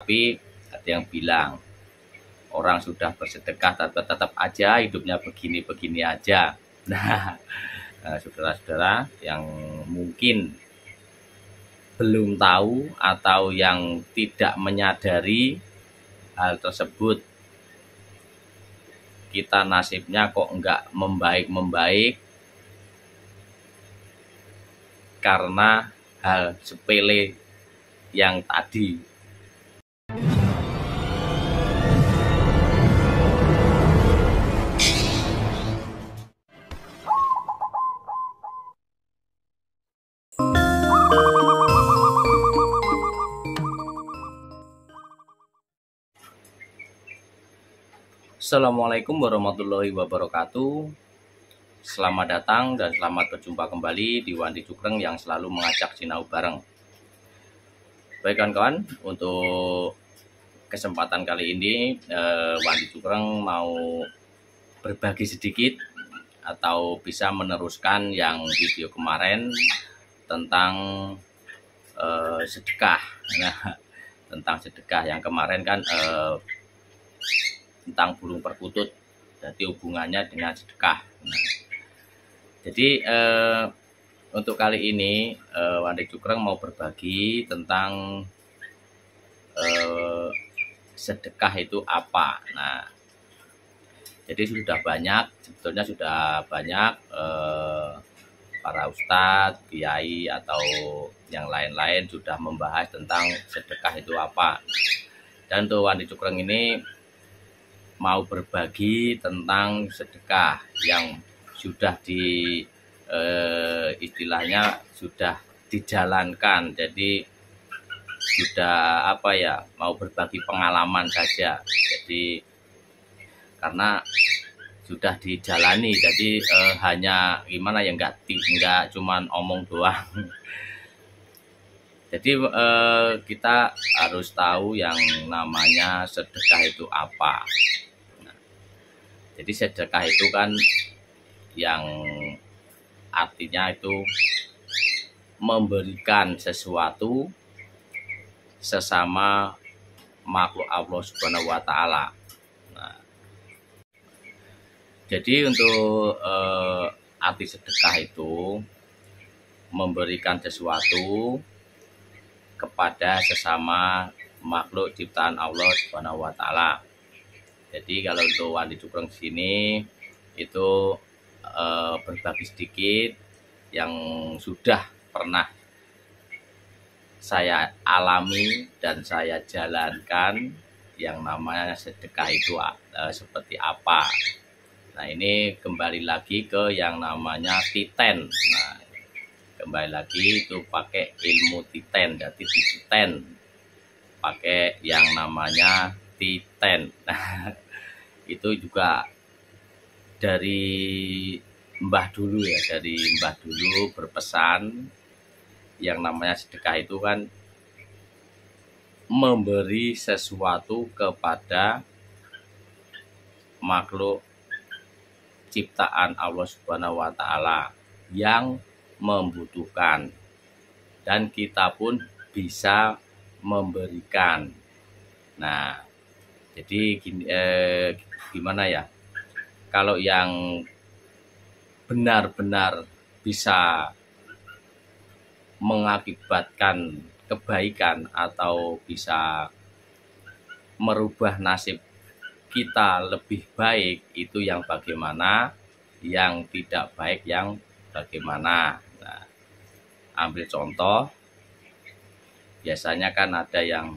Tapi ada yang bilang orang sudah bersedekah tetap aja hidupnya begini-begini aja. Nah, saudara-saudara yang mungkin belum tahu atau yang tidak menyadari hal tersebut, kita nasibnya kok enggak membaik-membaik karena hal sepele yang tadi. Assalamualaikum warahmatullahi wabarakatuh. Selamat datang dan selamat berjumpa kembali di Wandi Cukreng yang selalu mengajak sinau bareng. Baik kawan-kawan, untuk kesempatan kali ini Wandi Cukreng mau berbagi sedikit atau bisa meneruskan yang video kemarin tentang sedekah. Nah, tentang sedekah yang kemarin kan tentang burung perkutut, jadi hubungannya dengan sedekah. Nah, jadi untuk kali ini Wandi Cukreng mau berbagi tentang sedekah itu apa. Nah, jadi sebetulnya sudah banyak para ustadz, kiai atau yang lain-lain sudah membahas tentang sedekah itu apa. Dan untuk Wandi Cukreng ini mau berbagi tentang sedekah yang sudah istilahnya sudah dijalankan. Jadi sudah mau berbagi pengalaman saja. Jadi karena sudah dijalani, jadi hanya gimana ya, nggak cuman omong doang. Jadi kita harus tahu yang namanya sedekah itu apa. Jadi sedekah itu kan yang artinya itu memberikan sesuatu sesama makhluk Allah Subhanahu wa taala. Nah, jadi untuk arti sedekah itu memberikan sesuatu kepada sesama makhluk ciptaan Allah Subhanahu wa taala. Jadi kalau untuk Wandi Cukreng sini itu berbagi sedikit yang sudah pernah saya alami dan saya jalankan yang namanya sedekah itu seperti apa. Nah, ini kembali lagi ke yang namanya titen. Nah, kembali lagi itu pakai ilmu titen, jadi titen pakai yang namanya titen. Nah, itu juga dari Mbah dulu berpesan yang namanya sedekah itu kan memberi sesuatu kepada makhluk ciptaan Allah Subhanahu wa taala yang membutuhkan, dan kita pun bisa memberikan. Nah, jadi gimana ya, kalau yang benar-benar bisa mengakibatkan kebaikan atau bisa merubah nasib kita lebih baik, itu yang bagaimana, yang tidak baik yang bagaimana. Nah, ambil contoh, biasanya kan ada yang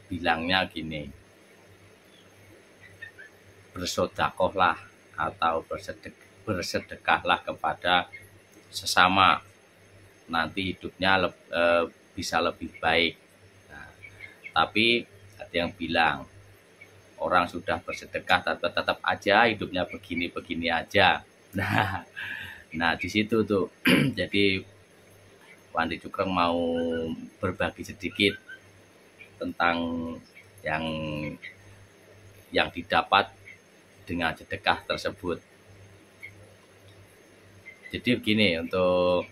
bilangnya gini, bersedekahlah atau bersedekahlah kepada sesama, nanti hidupnya bisa lebih baik. Nah, tapi ada yang bilang orang sudah bersedekah tetap aja hidupnya begini-begini aja. Nah di situ tuh jadi Wandi Cukreng mau berbagi sedikit tentang yang didapat dengan sedekah tersebut. Jadi begini, untuk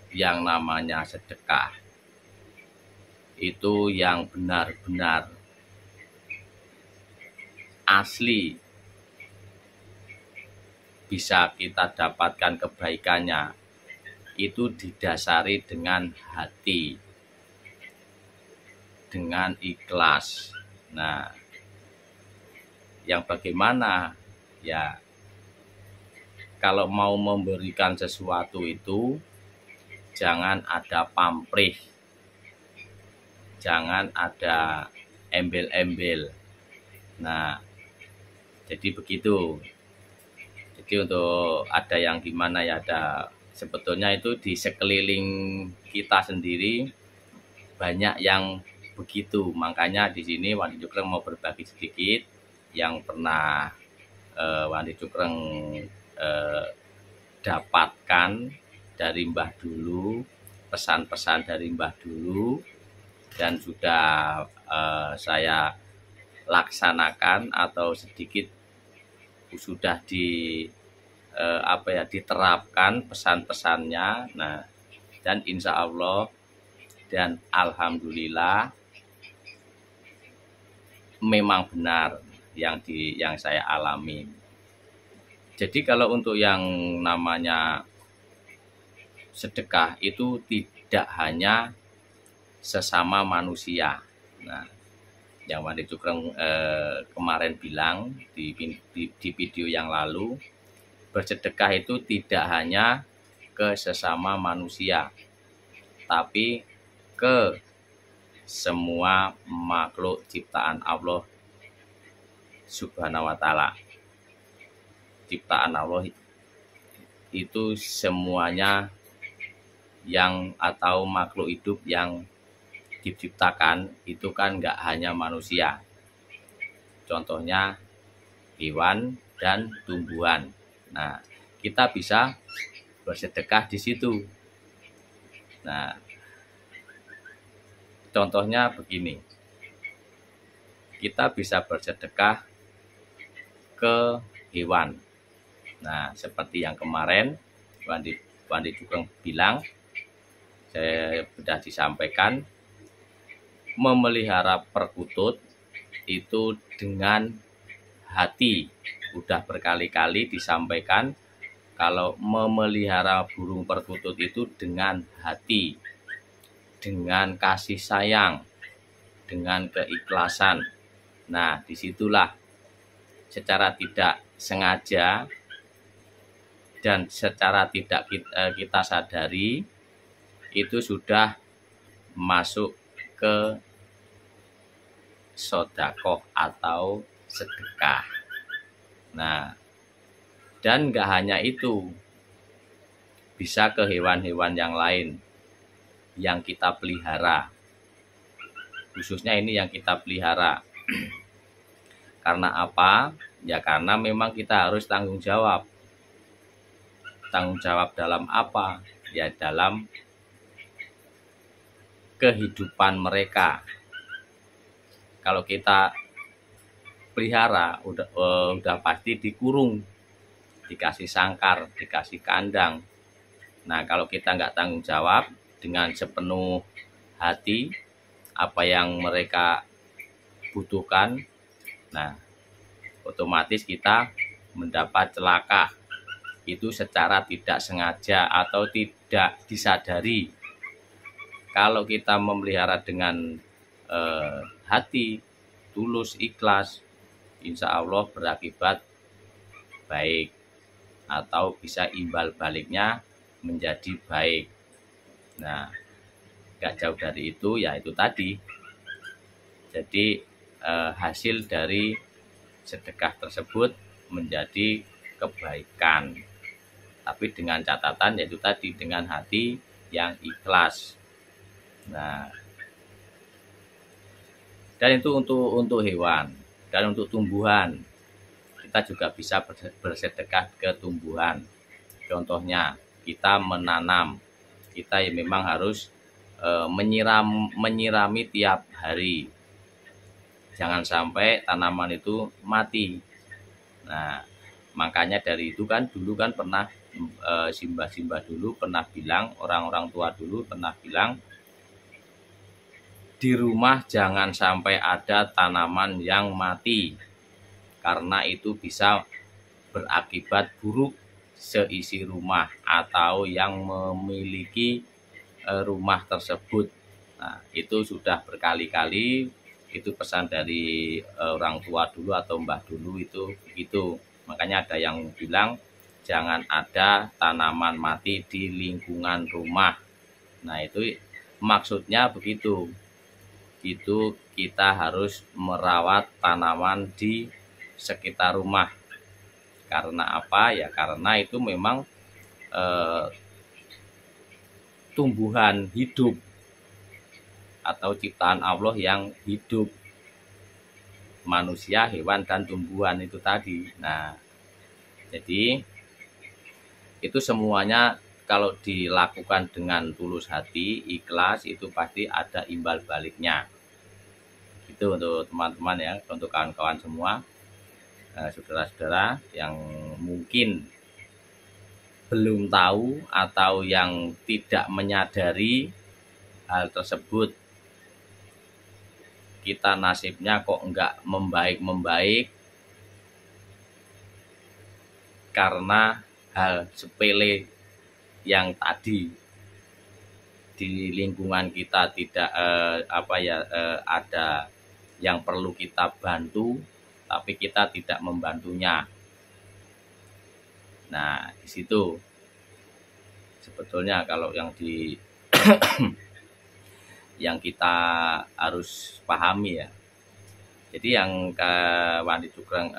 yang namanya sedekah itu yang benar-benar asli bisa kita dapatkan kebaikannya, itu didasari dengan hati, dengan ikhlas. Nah, yang bagaimana ya, kalau mau memberikan sesuatu itu jangan ada pamrih, jangan ada embel-embel. Nah, jadi begitu. Jadi untuk ada yang gimana ya, ada sebetulnya itu di sekeliling kita sendiri banyak yang begitu. Makanya di sini Wandi Cukreng mau berbagi sedikit yang pernah Wandi Cukreng dapatkan dari Mbah dulu, pesan-pesan dari Mbah dulu, dan sudah saya laksanakan atau sedikit sudah diterapkan pesan-pesannya. Nah, dan insya Allah dan alhamdulillah memang benar yang saya alami. Jadi kalau untuk yang namanya sedekah itu tidak hanya sesama manusia. Nah, yang Wandi Cukreng kemarin bilang di video yang lalu, bersedekah itu tidak hanya ke sesama manusia, tapi ke semua makhluk ciptaan Allah Subhanahu wa Ta'ala. Ciptaan Allah itu semuanya yang atau makhluk hidup yang diciptakan itu kan nggak hanya manusia. Contohnya hewan dan tumbuhan. Nah, kita bisa bersedekah di situ. Nah, contohnya begini. Kita bisa bersedekah ke hewan. Nah, seperti yang kemarin Wandi Cukreng bilang, saya sudah disampaikan, memelihara perkutut itu dengan hati. Udah berkali-kali disampaikan kalau memelihara burung perkutut itu dengan hati, dengan kasih sayang, dengan keikhlasan. Nah, disitulah secara tidak sengaja dan secara tidak kita sadari itu sudah masuk ke sedekah atau sedekah. Nah, dan nggak hanya itu, bisa ke hewan-hewan yang lain yang kita pelihara. Khususnya ini yang kita pelihara. Karena apa? Ya karena memang kita harus tanggung jawab. Tanggung jawab dalam apa? Ya dalam kehidupan mereka. Kalau kita pelihara udah pasti dikurung, dikasih sangkar, dikasih kandang. Nah, kalau kita nggak tanggung jawab dengan sepenuh hati apa yang mereka butuhkan, nah otomatis kita mendapat celaka. Itu secara tidak sengaja atau tidak disadari. Kalau kita memelihara dengan hati tulus, ikhlas, insya Allah berakibat baik atau bisa imbal baliknya menjadi baik. Nah, gak jauh dari itu ya itu tadi. Jadi hasil dari sedekah tersebut menjadi kebaikan. Tapi dengan catatan yaitu tadi dengan hati yang ikhlas. Nah, dan itu untuk hewan dan untuk tumbuhan. Kita juga bisa bersedekah ke tumbuhan. Contohnya kita menanam, kita memang harus menyirami tiap hari. Jangan sampai tanaman itu mati. Nah, makanya dari itu kan dulu kan pernah Simbah dulu pernah bilang, orang-orang tua dulu pernah bilang, di rumah jangan sampai ada tanaman yang mati, karena itu bisa berakibat buruk seisi rumah atau yang memiliki rumah tersebut. Nah, itu sudah berkali-kali, itu pesan dari orang tua dulu atau mbah dulu itu begitu. Makanya ada yang bilang jangan ada tanaman mati di lingkungan rumah. Nah, itu maksudnya begitu. Itu kita harus merawat tanaman di sekitar rumah. Karena apa? Ya karena itu memang tumbuhan hidup atau ciptaan Allah yang hidup, manusia, hewan, dan tumbuhan itu tadi. Nah, jadi itu semuanya kalau dilakukan dengan tulus hati, ikhlas, itu pasti ada imbal baliknya. Itu untuk teman-teman ya, untuk kawan-kawan semua, saudara-saudara yang mungkin belum tahu atau yang tidak menyadari hal tersebut, kita nasibnya kok enggak membaik-membaik karena hal sepele yang tadi. Di lingkungan kita tidak ada yang perlu kita bantu, tapi kita tidak membantunya. Nah, di situ sebetulnya kalau yang yang kita harus pahami ya. Jadi yang Wandi Jugreng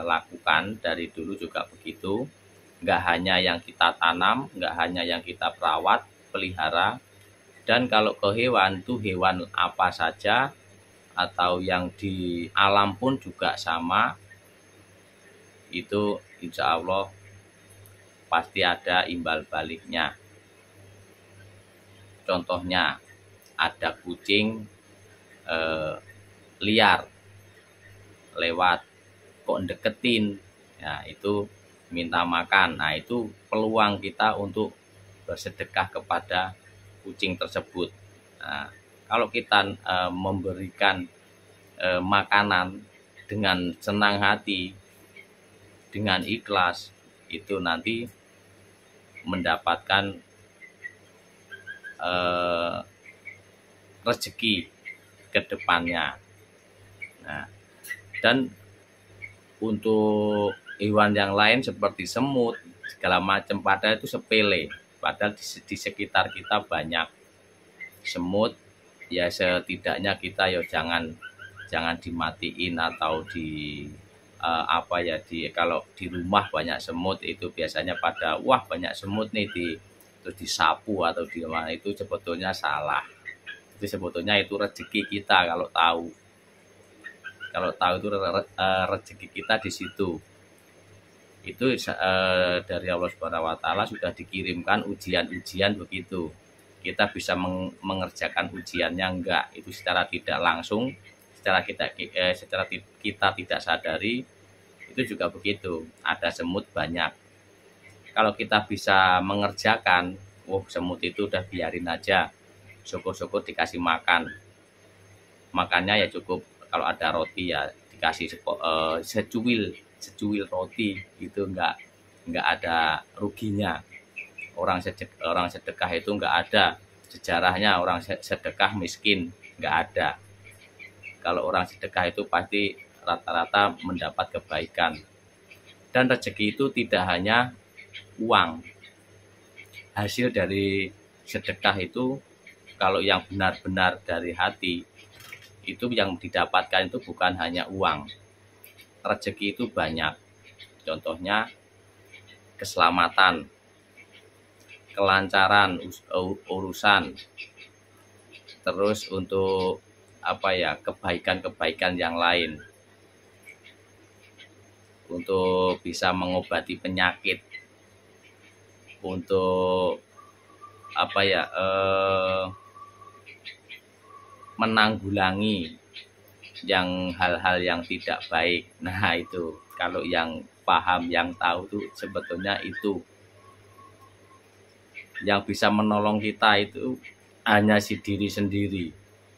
lakukan dari dulu juga begitu. Nggak hanya yang kita tanam, nggak hanya yang kita perawat, pelihara. Dan kalau ke hewan tuh hewan apa saja atau yang di alam pun juga sama. Itu insya Allah pasti ada imbal baliknya. Contohnya ada kucing liar lewat kok deketin, ya itu minta makan. Nah, itu peluang kita untuk bersedekah kepada kucing tersebut. Nah, kalau kita memberikan makanan dengan senang hati, dengan ikhlas, itu nanti mendapatkan rezeki ke depannya. Nah, dan untuk hewan yang lain seperti semut segala macam, padahal itu sepele, padahal di sekitar kita banyak semut. Ya setidaknya kita ya jangan dimatiin atau kalau di rumah banyak semut itu biasanya pada wah banyak semut nih terus disapu atau di mana, itu sebetulnya salah. Itu sebetulnya itu rezeki kita kalau tahu itu rezeki kita di situ. Itu dari Allah Subhanahu wa taala sudah dikirimkan ujian-ujian begitu. Kita bisa mengerjakan ujiannya enggak, itu secara tidak langsung, secara kita tidak sadari, itu juga begitu. Ada semut banyak. Kalau kita bisa mengerjakan, semut itu udah biarin aja. Syukur-syukur dikasih makan. Makannya ya cukup, kalau ada roti ya dikasih secuil roti, itu enggak ada ruginya. Orang sedekah itu enggak ada sejarahnya orang sedekah miskin, enggak ada. Kalau orang sedekah itu pasti rata-rata mendapat kebaikan. Dan rezeki itu tidak hanya uang. Hasil dari sedekah itu kalau yang benar-benar dari hati, itu yang didapatkan itu bukan hanya uang. Rezeki itu banyak. Contohnya keselamatan, kelancaran urusan, terus untuk kebaikan-kebaikan yang lain, untuk bisa mengobati penyakit, untuk menanggulangi yang hal-hal yang tidak baik. Nah, itu kalau yang paham, yang tahu tuh sebetulnya itu yang bisa menolong kita itu hanya si diri sendiri.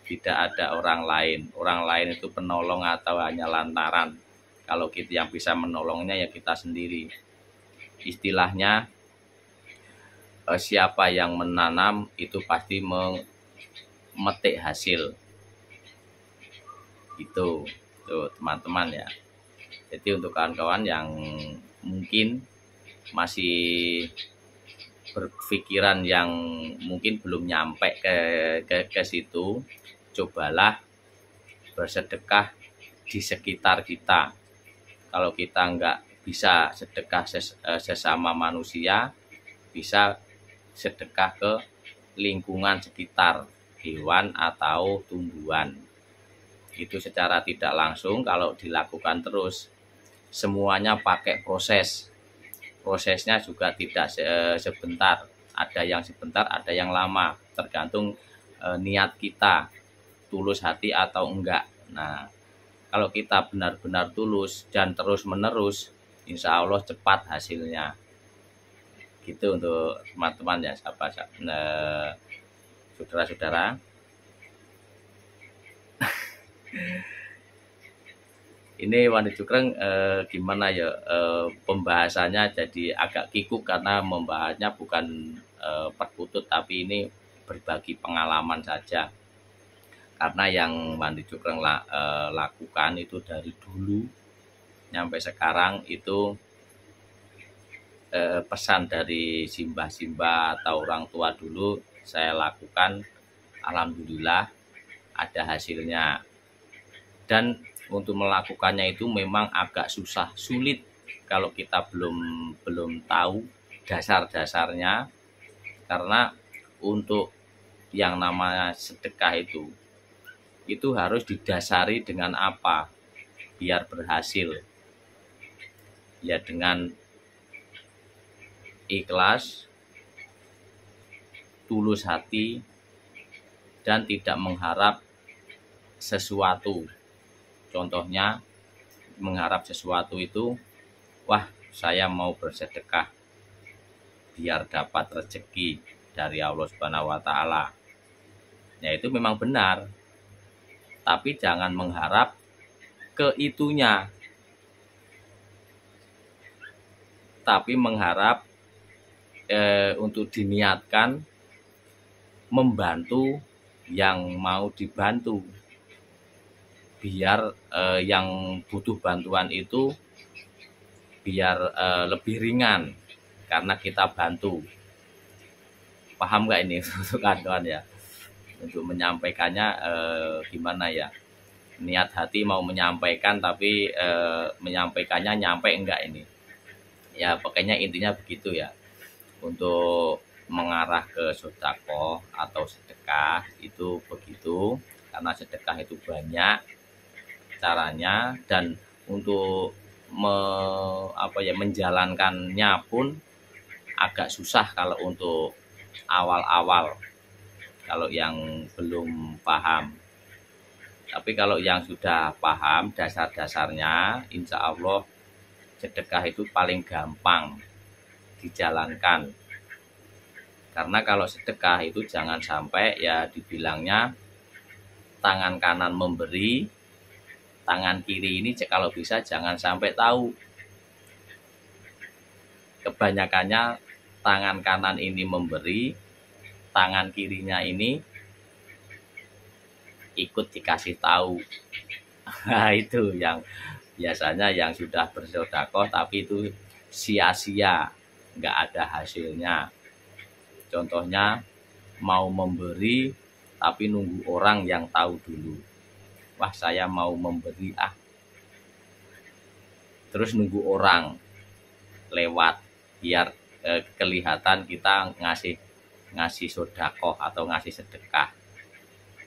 tidak ada orang lain. Orang lain itu penolong atau hanya lantaran. Kalau kita yang bisa menolongnya ya kita sendiri. Istilahnya siapa yang menanam itu pasti memetik hasil. Itu tuh teman-teman ya. Jadi untuk kawan-kawan yang mungkin masih berpikiran yang mungkin belum nyampe ke situ, cobalah bersedekah di sekitar kita. Kalau kita nggak bisa sedekah sesama manusia, bisa sedekah ke lingkungan sekitar, hewan atau tumbuhan. Itu secara tidak langsung kalau dilakukan terus, semuanya pakai proses. Prosesnya juga tidak sebentar, ada yang sebentar, ada yang lama, tergantung niat kita, tulus hati atau enggak. Nah, kalau kita benar-benar tulus dan terus-menerus, insya Allah cepat hasilnya. Gitu untuk teman-teman ya, sahabat, saudara-saudara. Ini Wandi Cukreng gimana ya, pembahasannya jadi agak kikuk karena membahasnya bukan perkutut, tapi ini berbagi pengalaman saja. Karena yang Wandi Cukreng lakukan itu dari dulu sampai sekarang itu pesan dari simbah-simbah atau orang tua dulu saya lakukan, alhamdulillah ada hasilnya. Dan untuk melakukannya itu memang agak sulit kalau kita belum tahu dasar-dasarnya, karena untuk yang namanya sedekah itu harus didasari dengan apa biar berhasil, ya dengan ikhlas, tulus hati, dan tidak mengharap sesuatu. Contohnya mengharap sesuatu itu, wah saya mau bersedekah biar dapat rezeki dari Allah Subhanahu wa taala. Ya itu memang benar. Tapi jangan mengharap ke itunya. Tapi mengharap untuk diniatkan membantu yang mau dibantu. Biar yang butuh bantuan itu biar lebih ringan karena kita bantu. Paham nggak ini kawan-kawan ya? Untuk menyampaikannya gimana ya? Niat hati mau menyampaikan, tapi menyampaikannya nyampe enggak ini? Ya pokoknya intinya begitu ya. Untuk mengarah ke sedekah atau sedekah itu begitu, karena sedekah itu banyak caranya, dan untuk menjalankannya pun agak susah kalau untuk awal-awal, kalau yang belum paham. Tapi kalau yang sudah paham dasar-dasarnya, insya Allah sedekah itu paling gampang dijalankan. Karena kalau sedekah itu jangan sampai ya dibilangnya tangan kanan memberi, tangan kiri ini kalau bisa jangan sampai tahu. Kebanyakannya tangan kanan ini memberi, tangan kirinya ini ikut dikasih tahu. Nah itu yang biasanya yang sudah bersedekah tapi itu sia-sia, nggak ada hasilnya. Contohnya mau memberi tapi nunggu orang yang tahu dulu. Wah saya mau memberi terus nunggu orang lewat biar kelihatan kita ngasih sedekah atau ngasih sedekah.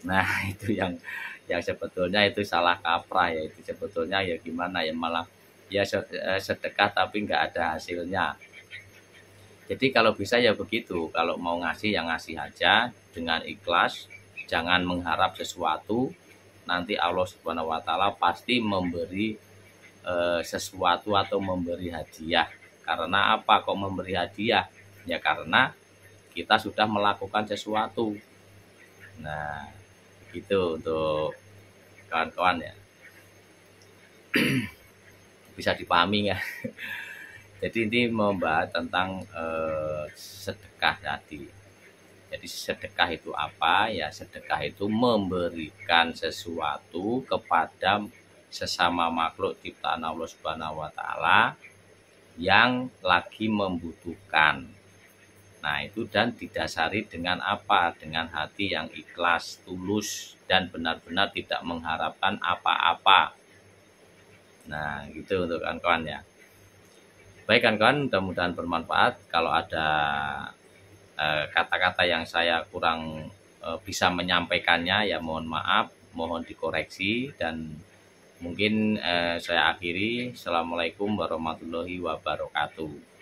Nah itu yang sebetulnya itu salah kaprah ya. Itu sebetulnya ya gimana ya, malah ya sedekah tapi nggak ada hasilnya. Jadi kalau bisa ya begitu, kalau mau ngasih yang ngasih aja dengan ikhlas, jangan mengharap sesuatu. Nanti Allah Subhanahu wa taala pasti memberi sesuatu atau memberi hadiah. Karena apa kok memberi hadiah? Ya karena kita sudah melakukan sesuatu. Nah, Gitu untuk kawan-kawan ya. Bisa dipahami ya. Jadi ini membahas tentang sedekah tadi. Jadi sedekah itu apa? Ya sedekah itu memberikan sesuatu kepada sesama makhluk ciptaan Allah Subhanahu wa taala yang lagi membutuhkan. Nah, itu dan didasari dengan apa? Dengan hati yang ikhlas, tulus dan benar-benar tidak mengharapkan apa-apa. Nah, gitu untuk kawan-kawan ya. Baik kawan-kawan, mudah-mudahan bermanfaat. Kalau ada kata-kata yang saya kurang bisa menyampaikannya ya mohon maaf, mohon dikoreksi dan mungkin saya akhiri. Assalamualaikum warahmatullahi wabarakatuh.